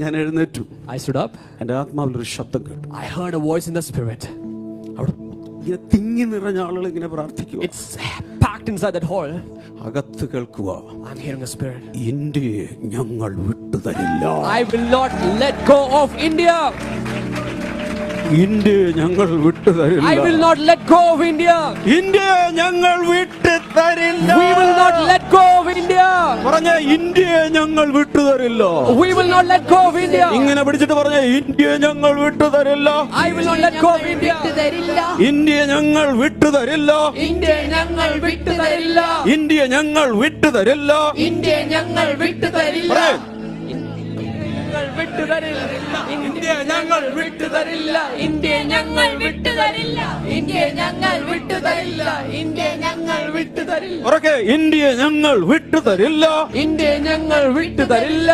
ഞാൻ എഴുന്നേറ്റു. I stood up. എൻ്റെ ആത്മാവിൽ ഒരു ശബ്ദം കേട്ടു. I heard a voice in the spirit. അവിടെ ഇങ്ങനെ തിങ്ങി നിറഞ്ഞ ആളുകൾ ഇങ്ങനെ പ്രാർത്ഥിക്കുക. It's packed inside that hall. അകത്ത് കേൾക്കുക. I'm hearing a spirit. ഇന്ത്യയെ ഞങ്ങൾ വിട്ടുതരില്ല. I will not let go of India. ഇന്ത്യയെ ഞങ്ങൾ വിട്ടുതരില്ല. I will not let go of India. ഇന്ത്യയെ ഞങ്ങൾ വിട്ടുതരില്ല. We will not let go of India. പറഞ്ഞ ഇന്ത്യയെ ഞങ്ങൾ വിട്ടുതരില്ല. We will not let go of India. ഇങ്ങനെ പിടിച്ചിട്ട് പറഞ്ഞ ഇന്ത്യയെ ഞങ്ങൾ വിട്ടുതരില്ല. I will not let go of India. ഇന്ത്യയെ ഞങ്ങൾ വിട്ടുതരില്ല. ഇന്ത്യ ഞങ്ങൾ വിട്ടുതരില്ല. ഇന്ത്യയെ ഞങ്ങൾ വിട്ടുതരില്ല. ഇന്ത്യ ഞങ്ങൾ വിട്ടുതരില്ല. ഇന്ത്യ ഞങ്ങൾ വിട്ടുതരില്ല. ഇന്ത്യ ഞങ്ങൾ വിട്ടുതരില്ല. ഇന്ത്യ ഞങ്ങൾ വിട്ടുതരില്ല. ഇന്ത്യ ഞങ്ങൾ വിട്ടുതരില്ല. ഇന്ത്യ ഞങ്ങൾ വിട്ടുതരില്ല. ഇന്ത്യ ഞങ്ങൾ വിട്ടുതരില്ല.